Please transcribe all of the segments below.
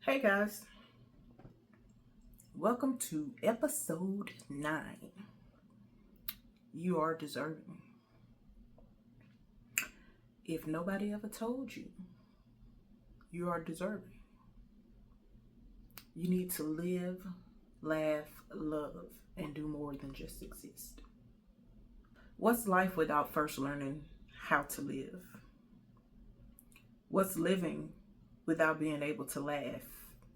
Hey guys, welcome to episode 9. You are deserving. If nobody ever told you, you are deserving. You need to live, laugh, love, and do more than just exist. What's life without first learning how to live? What's living without being able to laugh,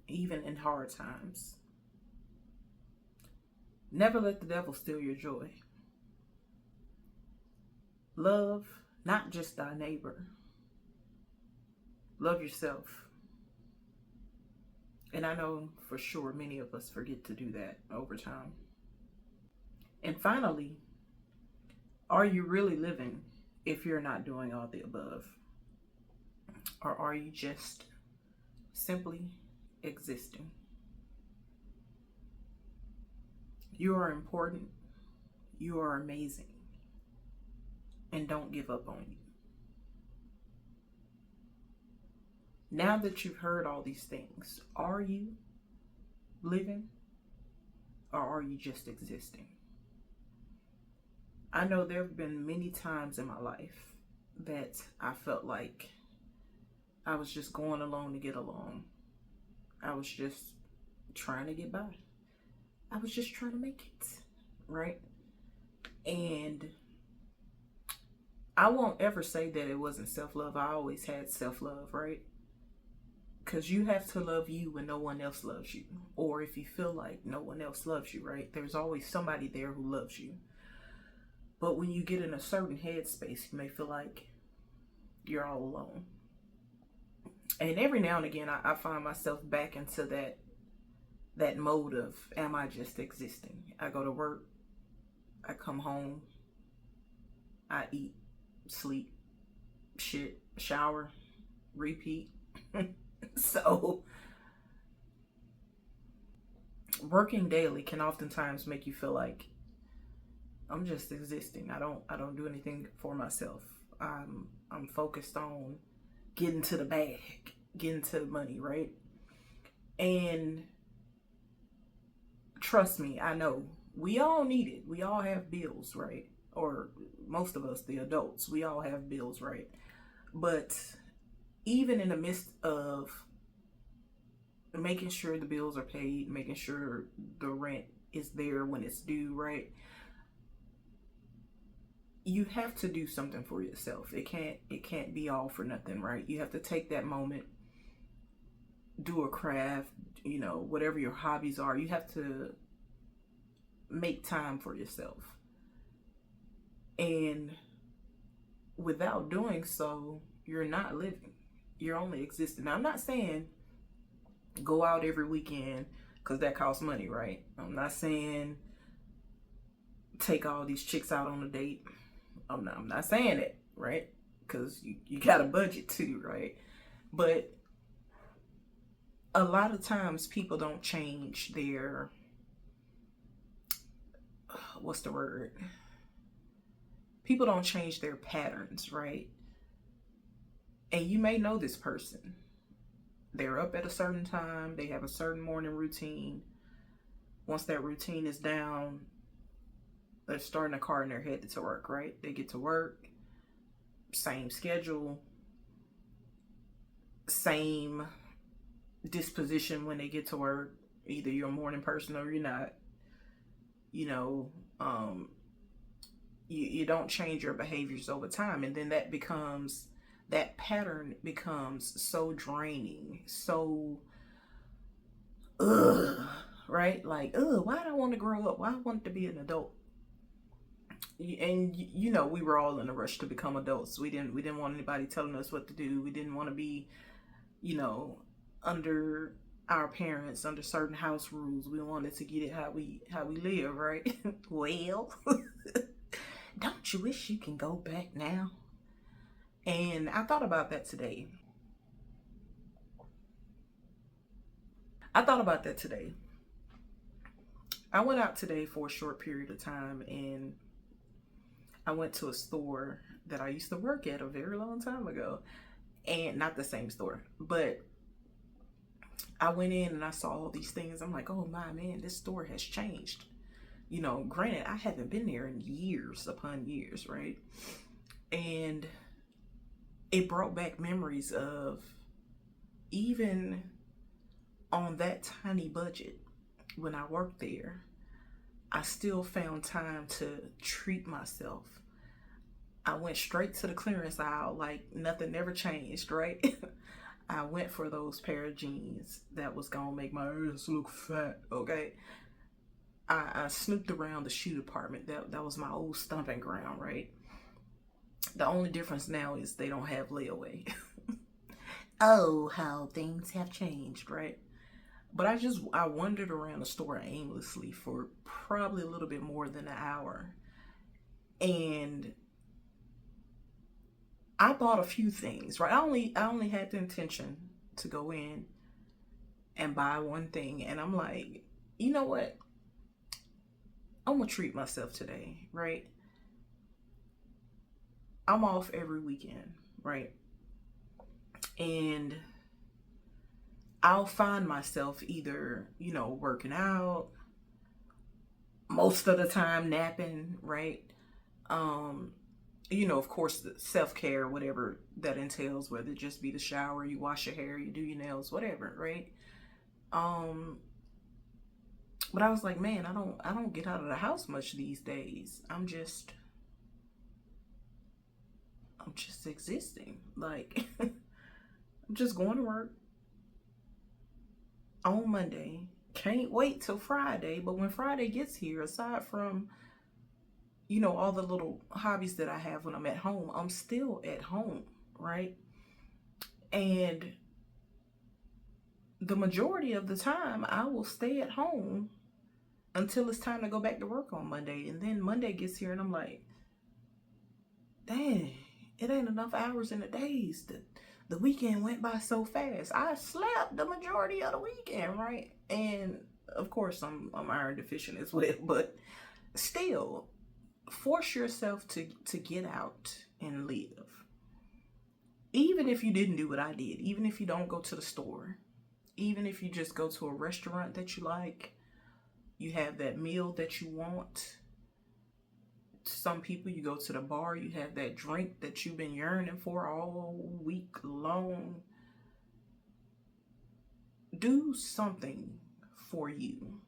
even in hard times? Never let the devil steal your joy. Love not just thy neighbor. Love yourself. And I know for sure many of us forget to do that over time. And finally, are you really living if you're not doing all the above? Or are you just simply existing? You are important. You are amazing. And don't give up on you. Now that you've heard all these things, are you living or are you just existing? I know there have been many times in my life that I felt like I was just going along to get along. I was just trying to get by. I was just trying to make it, right? And I won't ever say that it wasn't self-love. I always had self-love, right? Because you have to love you when no one else loves you. Or if you feel like no one else loves you, right? There's always somebody there who loves you. But when you get in a certain headspace, you may feel like you're all alone. And every now and again, I find myself back into that mode of, am I just existing? I go to work, I come home, I eat, sleep, shit, shower, repeat. So working daily can oftentimes make you feel like I'm just existing. I don't do anything for myself. I'm focused on getting to the bag, getting to the money, right? And trust me, I know we all need it. We all have bills, right? Or most of us, the adults, we all have bills, right? But even in the midst of making sure the bills are paid, making sure the rent is there when it's due, right? You have to do something for yourself. It can't be all for nothing, right? You have to take that moment, do a craft, whatever your hobbies are. You have to make time for yourself. And without doing so, you're not living. You're only existing. Now, I'm not saying go out every weekend because that costs money, right? I'm not saying take all these chicks out on a date. I'm not saying it, right? Because you got a budget too, right? But a lot of times people don't change their, what's the word? People don't change their patterns, right? And you may know this person. They're up at a certain time. They have a certain morning routine. Once that routine is down, they're starting a car and they're headed to work, right? They get to work, same schedule, same disposition when they get to work. Either you're a morning person or you're not. You don't change your behaviors over time, and then that pattern becomes so draining, so right? Like, why do I want to grow up? Why do I want to be an adult? And we were all in a rush to become adults. We didn't want anybody telling us what to do. We didn't want to be, under our parents, under certain house rules. We wanted to get it how we live, right? Well, don't you wish you can go back now? And I thought about that today. I went out today for a short period of time, and I went to a store that I used to work at a very long time ago. And not the same store, but I went in and I saw all these things. I'm like, oh my man, this store has changed. You know, granted, I haven't been there in years upon years, right? And it brought back memories of, even on that tiny budget when I worked there, I still found time to treat myself. I went straight to the clearance aisle like nothing ever changed, right? I went for those pair of jeans that was gonna make my ass look fat, okay? I snooped around the shoe department. That was my old stomping ground, right? The only difference now is they don't have layaway. Oh, how things have changed, right? But I wandered around the store aimlessly for probably a little bit more than an hour. And I bought a few things, right? I only had the intention to go in and buy one thing, and I'm like, you know what? I'm gonna treat myself today, right? I'm off every weekend, right? And I'll find myself either, working out, most of the time napping, right? Um, of course, the self care, whatever that entails, whether it just be the shower, you wash your hair, you do your nails, whatever, right? Um, but I was like, man, I don't get out of the house much these days. I'm just existing. Like, I'm just going to work on Monday. Can't wait till Friday. But when Friday gets here, aside from, all the little hobbies that I have when I'm at home, I'm still at home, right? And the majority of the time, I will stay at home until it's time to go back to work on Monday. And then Monday gets here and I'm like, dang, it ain't enough hours in the days. The weekend went by so fast. I slept the majority of the weekend, right? And of course, I'm iron deficient as well, but still, force yourself to get out and live. Even if you didn't do what I did, even if you don't go to the store, even if you just go to a restaurant that you like, you have that meal that you want. Some people, you go to the bar, you have that drink that you've been yearning for all week long. Do something for you.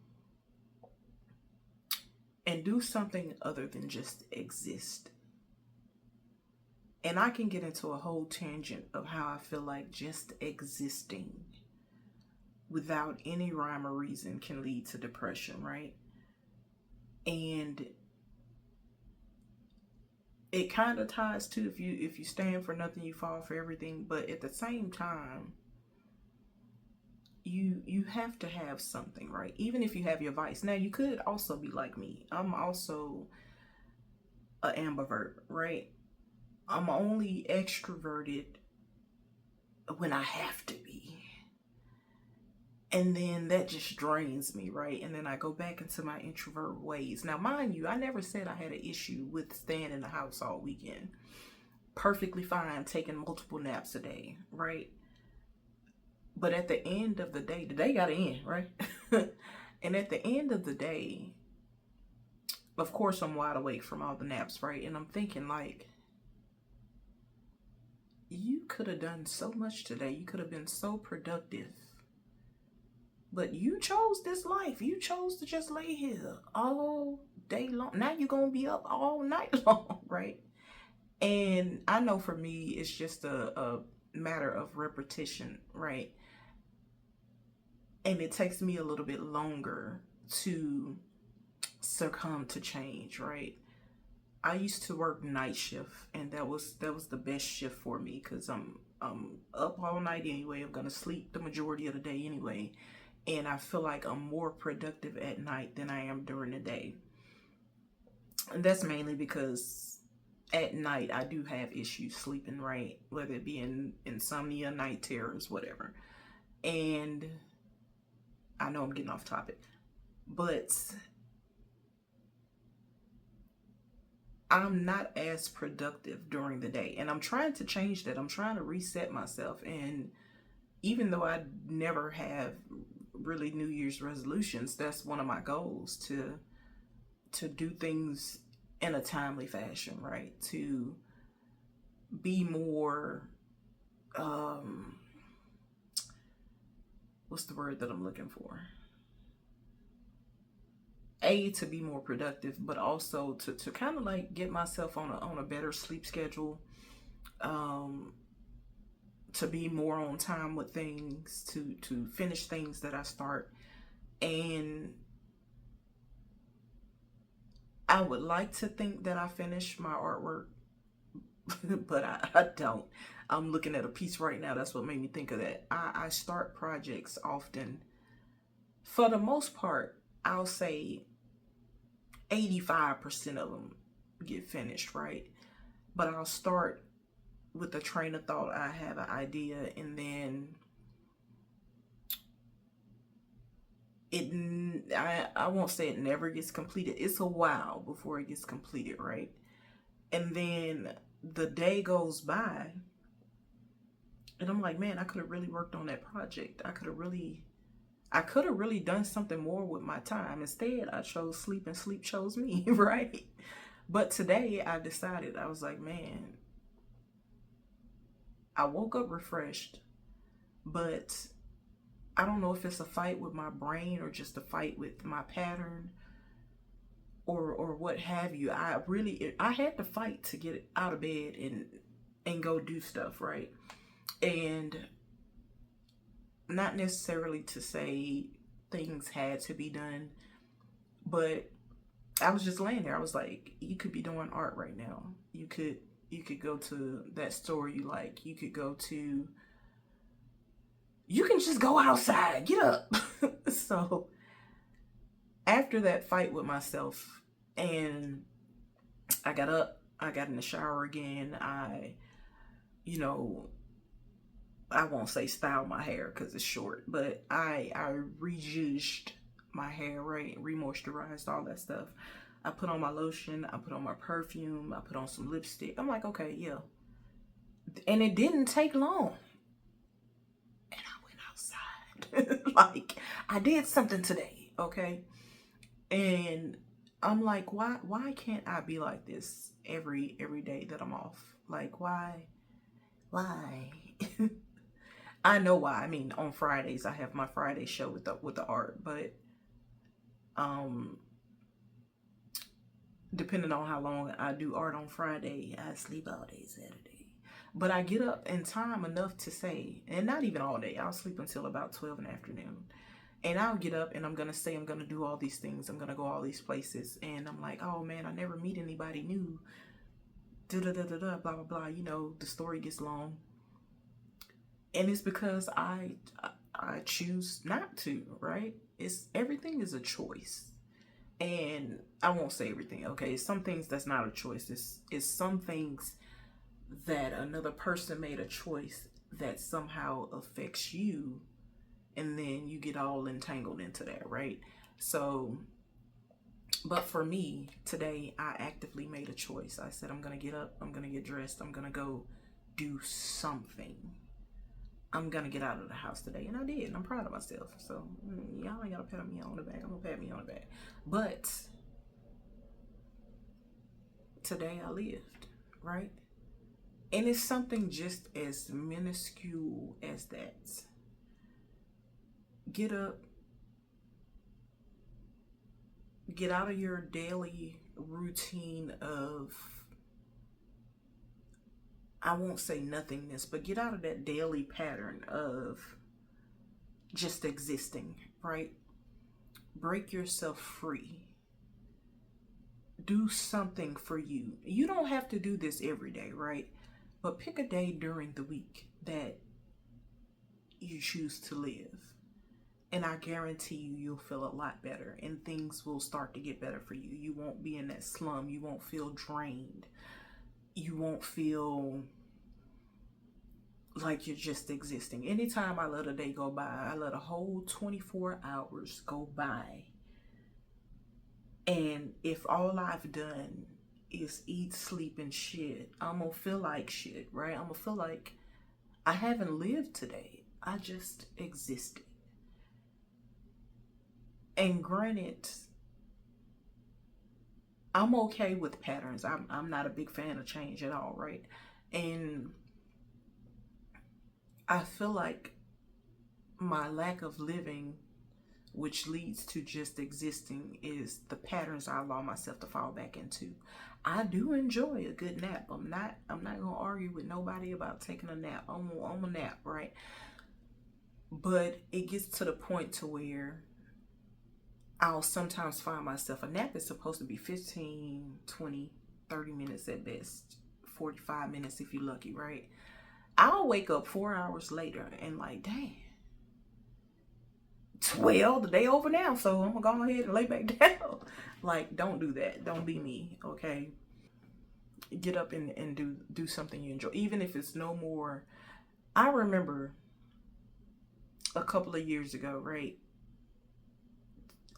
And do something other than just exist. And I can get into a whole tangent of how I feel like just existing without any rhyme or reason can lead to depression, right? And it kind of ties to, if you stand for nothing, you fall for everything. But at the same time, you have to have something, right? Even if you have your vice. Now, you could also be like me. I'm also an ambivert, right? I'm only extroverted when I have to be. And then that just drains me, right? And then I go back into my introvert ways. Now, mind you, I never said I had an issue with staying in the house all weekend. Perfectly fine taking multiple naps a day, right? But at the end of the day gotta end, right? And at the end of the day, of course, I'm wide awake from all the naps, right? And I'm thinking, like, you could have done so much today. You could have been so productive. But you chose this life. You chose to just lay here all day long. Now you're going to be up all night long, right? And I know for me, it's just a matter of repetition, right? And it takes me a little bit longer to succumb to change, right? I used to work night shift, and that was the best shift for me, because I'm up all night anyway. I'm gonna sleep the majority of the day anyway, and I feel like I'm more productive at night than I am during the day. And that's mainly because at night I do have issues sleeping, right? Whether it be insomnia, night terrors, whatever. And I know I'm getting off topic, but I'm not as productive during the day. And I'm trying to change that. I'm trying to reset myself. And even though I never have really New Year's resolutions, that's one of my goals, to do things in a timely fashion, right? To be more, um what's the word that I'm looking for? To be more productive, but also to kind of like get myself on a better sleep schedule, um to be more on time with things, to finish things that I start. And I would like to think that I finish my artwork, but I don't. I'm looking at a piece right now. That's what made me think of that. I start projects often. For the most part, I'll say 85% of them get finished, right? But I'll start with a train of thought. I have an idea, and then I won't say it never gets completed. It's a while before it gets completed, right? And then the day goes by, and I'm like, man, I could have really worked on that project. I could have really done something more with my time. Instead, I chose sleep, and sleep chose me, right? But today I decided, I was like, man, I woke up refreshed, but I don't know if it's a fight with my brain or just a fight with my pattern, or what have you. I had to fight to get out of bed and go do stuff, right? And not necessarily to say things had to be done, but I was just laying there. I was like, you could be doing art right now. You could go to that store you like. You can just go outside. Get up. So after that fight with myself, and I got up, I got in the shower again. You know, I won't say style my hair because it's short, but I rejudged my hair, right? Remoisturized, all that stuff. I put on my lotion, I put on my perfume, I put on some lipstick. I'm like, okay, yeah. And it didn't take long. And I went outside. Like, I did something today, okay? And I'm like, why can't I be like this every day that I'm off? Like, why? Why? I know why. I mean, on Fridays I have my Friday show with the art, but um depending on how long I do art on Friday, I sleep all day Saturday. But I get up in time enough to say, and not even all day, I'll sleep until about 12 in the afternoon. And I'll get up and I'm going to say I'm going to do all these things. I'm going to go all these places. And I'm like, oh man, I never meet anybody new. Da-da-da-da-da, blah, blah, blah. You know, the story gets long. And it's because I choose not to, right? Everything is a choice. And I won't say everything, okay? Some things that's not a choice. It's some things that another person made a choice that somehow affects you, and then you get all entangled into that, right? So, but for me, today, I actively made a choice. I said, I'm going to get up, I'm going to get dressed, I'm going to go do something. I'm going to get out of the house today. And I did, and I'm proud of myself. So, y'all ain't got to pat me on the back. I'm going to pat me on the back. But today I lived, right? And it's something just as minuscule as that. Get up, get out of your daily routine of, I won't say nothingness, but get out of that daily pattern of just existing, right? Break yourself free. Do something for you. You don't have to do this every day, right? But pick a day during the week that you choose to live. And I guarantee you'll feel a lot better, and things will start to get better for you. You won't be in that slum. You won't feel drained. You won't feel like you're just existing. Anytime I let a day go by, I let a whole 24 hours go by. And if all I've done is eat, sleep, and shit, I'm gonna feel like shit, right? I'm gonna feel like I haven't lived today. I just existed. And granted, I'm okay with patterns. I'm not a big fan of change at all, right? And I feel like my lack of living, which leads to just existing, is the patterns I allow myself to fall back into. I do enjoy a good nap. I'm not gonna argue with nobody about taking a nap. I'm a nap, right? But it gets to the point to where I'll sometimes find myself, a nap is supposed to be 15, 20, 30 minutes at best, 45 minutes if you're lucky, right? I'll wake up 4 hours later and like, dang, well, the day over now, so I'm gonna go ahead and lay back down. Like, don't do that. Don't be me, okay? Get up and do something you enjoy, even if it's no more. I remember a couple of years ago, right?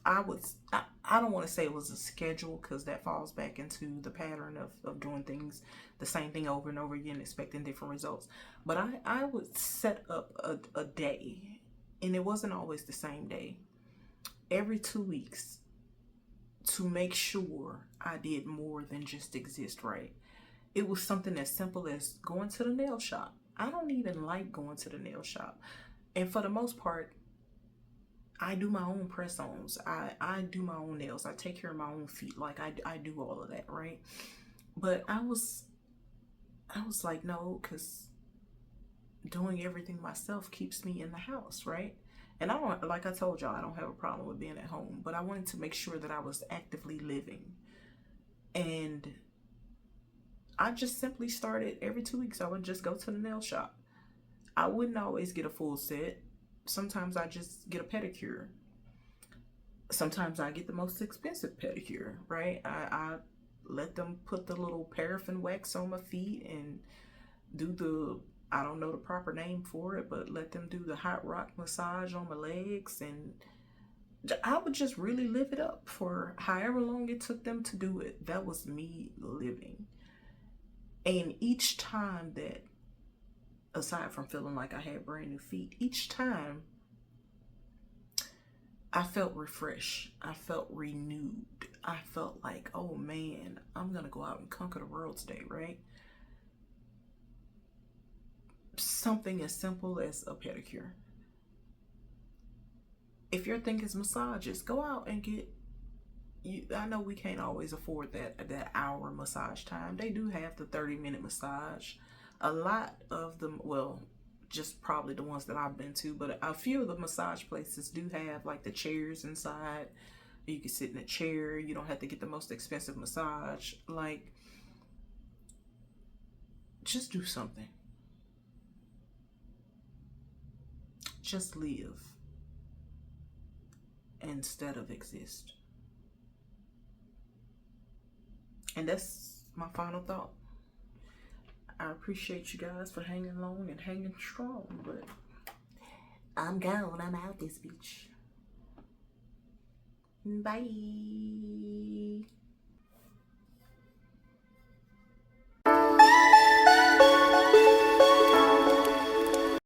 I don't want to say it was a schedule, because that falls back into the pattern of doing things the same thing over and over again, expecting different results. But I would set up a day, and it wasn't always the same day, every 2 weeks, to make sure I did more than just exist, right? It was something as simple as going to the nail shop. I don't even like going to the nail shop. And for the most part, I do my own press-ons. I do my own nails. I take care of my own feet. Like, I do all of that, right? But I was like, no, because doing everything myself keeps me in the house, right? And I don't, like I told y'all, I don't have a problem with being at home, but I wanted to make sure that I was actively living. And I just simply started, every 2 weeks, I would just go to the nail shop. I wouldn't always get a full set. Sometimes I just get a pedicure. Sometimes I get the most expensive pedicure, right? I let them put the little paraffin wax on my feet and do the, I don't know the proper name for it, but let them do the hot rock massage on my legs. And I would just really live it up for however long it took them to do it. That was me living. And each time that, aside from feeling like I had brand new feet, each time I felt refreshed. I felt renewed. I felt like, oh man, I'm gonna go out and conquer the world today, right? Something as simple as a pedicure. If your thing is massages, go out and get you. I know we can't always afford that hour massage time. They do have the 30-minute massage. A lot of them, well, just probably the ones that I've been to, but a few of the massage places do have like the chairs inside. You can sit in a chair. You don't have to get the most expensive massage. Like, just do something. Just live instead of exist. And that's my final thought. I appreciate you guys for hanging long and hanging strong, but I'm gone. I'm out this bitch. Bye.